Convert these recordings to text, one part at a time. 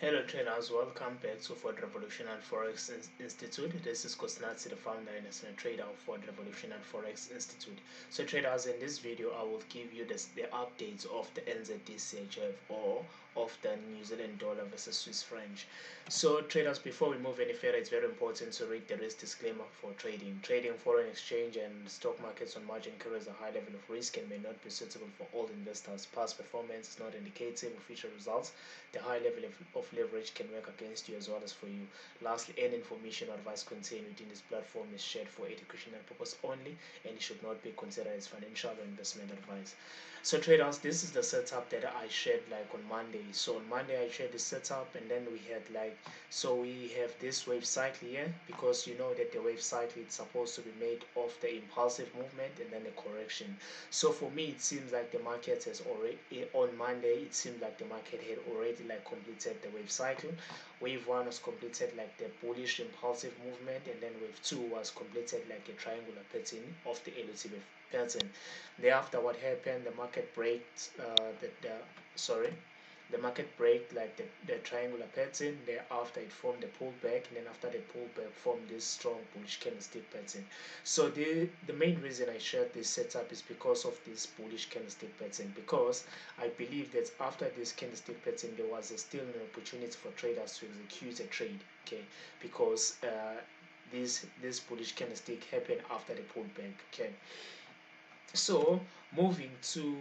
Hello traders, welcome back to Ford Revolution and Forex Institute. This is Kosnatsi, the founder and a trader of Ford Revolution and Forex Institute. So traders, in this video I will give you the updates of the Nzdchf or of the New Zealand dollar versus Swiss franc. So traders, before we move any further, it's very important to read the risk disclaimer for trading. Trading foreign exchange and stock markets on margin carries a high level of risk and may not be suitable for all investors. Past performance is not indicative of future results. The high level of leverage can work against you as well as for you. Lastly, any information or advice contained within this platform is shared for educational purpose only and it should not be considered as financial or investment advice. So traders, this is the setup that I shared like on Monday. So on Monday I shared the setup, and then we had like, so we have this wave cycle here, because you know that the wave cycle is supposed to be made of the impulsive movement and then the correction. So for me, it seems like the market has already, on Monday, it seemed like the market had already like completed the wave cycle. Wave one was completed like the bullish impulsive movement, and then wave two was completed like a triangular pattern of the LTB pattern. Thereafter, what happened? The market breaks. The market break like the triangular pattern. Thereafter it formed a pullback, and then after the pullback formed this strong bullish candlestick pattern. So the main reason I shared this setup is because of this bullish candlestick pattern, because I believe that after this candlestick pattern there was still an opportunity for traders to execute a trade, okay, because this bullish candlestick happened after the pullback, okay. So moving to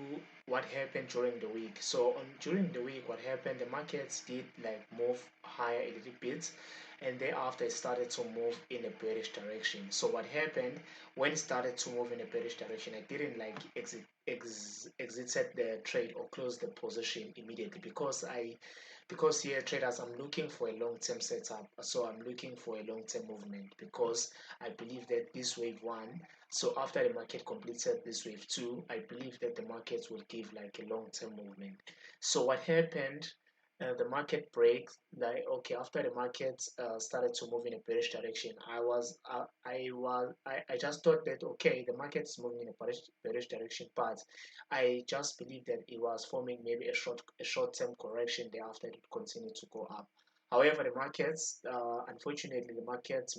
what happened during the week. So during the week, what happened? The markets did like move higher a little bit, and thereafter it started to move in a bearish direction. So what happened when it started to move in a bearish direction? I didn't like exited the trade or close the position immediately, because here traders, I'm looking for a long-term setup. So I'm looking for a long-term movement, because I believe that this wave one, so after the market completed this wave two, I believe that the market will give like a long-term movement. So what happened? The market breaks, like, okay, after the market started to move in a bearish direction. I just thought that, okay, the market is moving in a bearish direction, but I just believe that it was forming maybe a short-term correction. Thereafter it continued to go up. However, the markets, unfortunately, the markets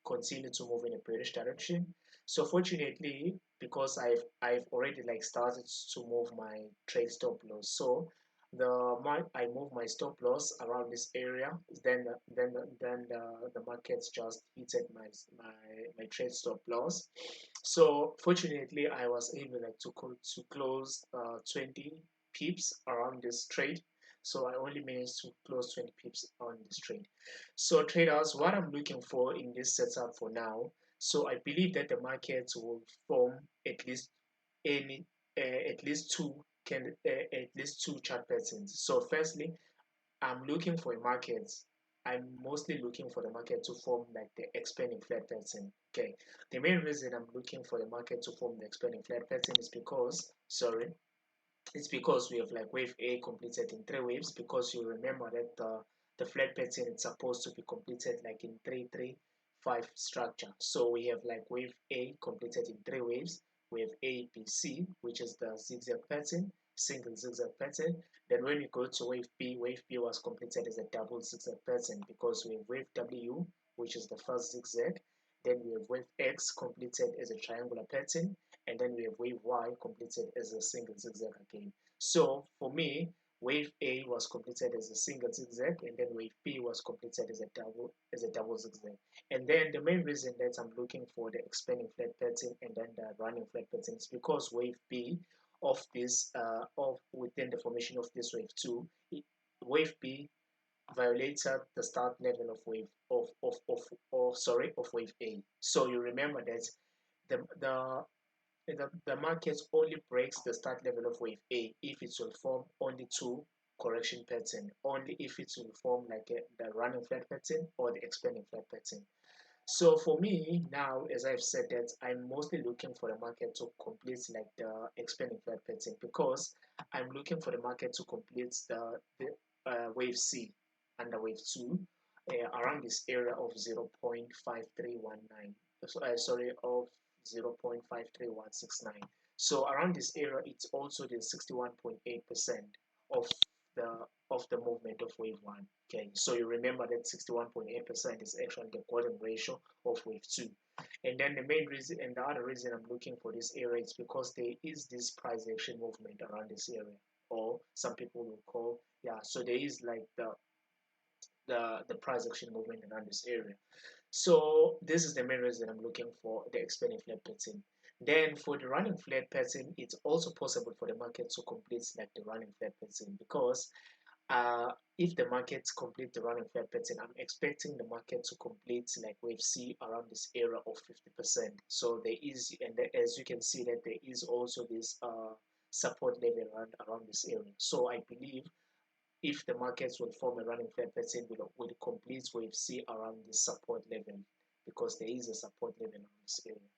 continue to move in a bearish direction. So fortunately, because I've already like started to move my trade stop loss, so I move my stop loss around this area. Then the markets just hit my trade stop loss. So fortunately, I was able like to close 20 pips around this trade. So I only managed to close 20 pips on this trade. So traders, what I'm looking for in this setup for now, so I believe that the market will form at least any at least at least two chart patterns. So firstly, I'm looking for a market. I'm mostly looking for the market to form like the expanding flat pattern. Okay. The main reason I'm looking for the market to form the expanding flat pattern is because, sorry, it's because we have like wave A completed in three waves, because you remember that the flat pattern is supposed to be completed like in 3-3-5 structure. So we have like wave A completed in three waves. We have A, B, C, which is the zigzag pattern, single zigzag pattern. Then when you go to wave B was completed as a double zigzag pattern, because we have wave W, which is the first zigzag. Then we have wave X completed as a triangular pattern, and then we have wave Y completed as a single zigzag again. So for me, wave A was completed as a single zigzag, and then wave B was completed as a double zigzag. And then the main reason that I'm looking for the expanding flat pattern and then the running flat pattern is because wave B of this of within the formation of this wave two, wave B violated the start level of wave of wave A. So you remember that the the the market only breaks the start level of wave A if it will form only two correction pattern, only if it will form like the running flat pattern or the expanding flat pattern. So for me now, as I've said, that I'm mostly looking for the market to complete like the expanding flat pattern, because I'm looking for the market to complete the wave C under wave 2 around this area of 0.5319. Sorry, of 0.53169. So around this area, it's also the 61.8% of the of the movement of wave 1. Okay, so you remember that 61.8% is actually the golden ratio of wave 2. And then the main reason and the other reason I'm looking for this area is because there is this price action movement around this area, or some people will call, yeah, so there is like the price action movement around this area. So this is the main reason I'm looking for the expanding flat pattern. Then for the running flat pattern, it's also possible for the market to complete like the running flat pattern, because if the markets complete the running flat pattern, I'm expecting the market to complete like wave C around this area of 50%. So there is, and as you can see that there is also this support level around this area. So I believe if the markets will form a running flat pattern, will complete wave C around this support level, because there is a support level around this area.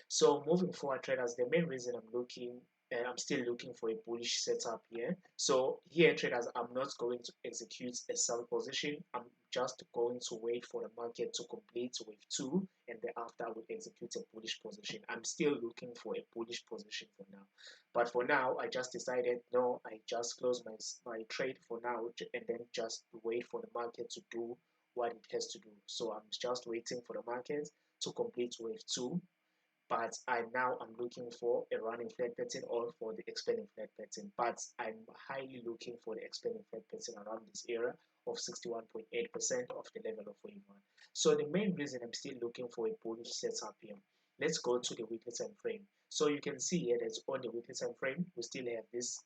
So moving forward, traders, the main reason I'm still looking for a bullish setup here. So here, traders, I'm not going to execute a sell position. I'm just going to wait for the market to complete wave 2, and thereafter I will execute a bullish position. I'm still looking for a bullish position for now. But for now, I just decided, no, I just close my trade for now, and then just wait for the market to do what it has to do. So I'm just waiting for the market to complete wave 2, but I'm looking for a running flat pattern or for the expanding flat pattern. But I'm highly looking for the expanding flat pattern around this area of 61.8% of the level of wave 1. So the main reason I'm still looking for a bullish setup here. Let's go to the weekly time frame. So you can see here that on the weekly time frame, we still have this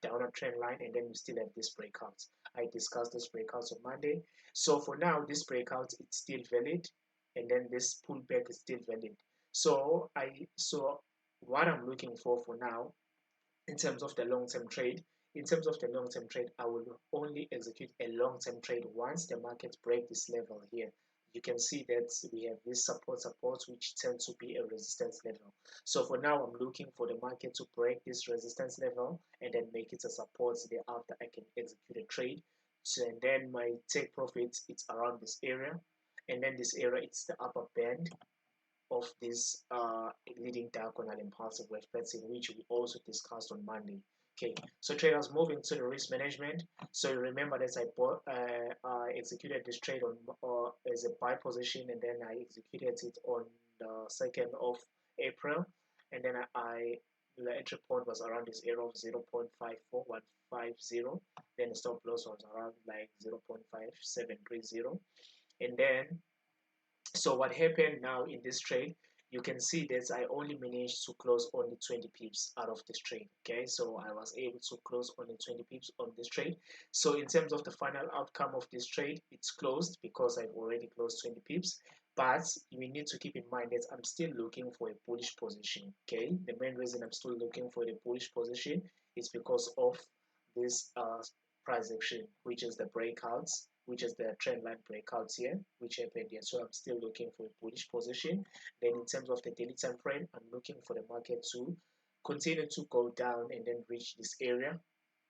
downward trend line, and then we still have this breakout. I discussed this breakout on Monday. So for now, this breakout is still valid, and then this pullback is still valid. So what I'm looking for now, in terms of the long-term trade, I will only execute a long-term trade once the market break this level here. You can see that we have this support which tends to be a resistance level. So for now, I'm looking for the market to break this resistance level and then make it a support. Thereafter, I can execute a trade. So, and then my take profits, it's around this area, and then this area, it's the upper band of this leading diagonal impulsive wave pattern, which we also discussed on Monday. Okay, so traders, moving to the risk management. So you remember that I executed this trade on as a buy position, and then I executed it on the 2nd of April, and then the entry point was around this area of 0.54150. Then the stop loss was around like 0.5730, and then so what happened now in this trade, you can see that I only managed to close only 20 pips out of this trade. Okay, so I was able to close only 20 pips on this trade. So in terms of the final outcome of this trade, it's closed because I've already closed 20 pips. But we need to keep in mind that I'm still looking for a bullish position. Okay, the main reason I'm still looking for the bullish position is because of this price action, which is the breakouts, which is the trend line breakouts here, which happened here. So I'm still looking for a bullish position. Then in terms of the daily time frame, I'm looking for the market to continue to go down and then reach this area.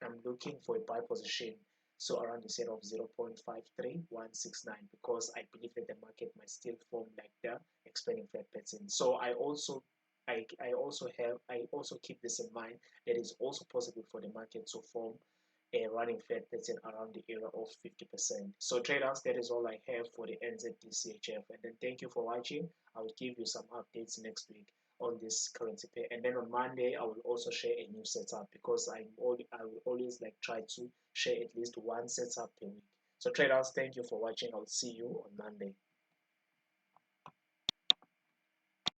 I'm looking for a buy position, so around the set of 0.53169, because I believe that the market might still form like the expanding flat pattern. So I also keep this in mind, that it's also possible for the market to form a running flat pattern around the area of 50%. So traders, that is all I have for the Nzdchf, and then thank you for watching. I will give you some updates next week on this currency pair, and then on Monday I will also share a new setup, because I will always like try to share at least one setup per week. So traders, thank you for watching. I'll see you on Monday.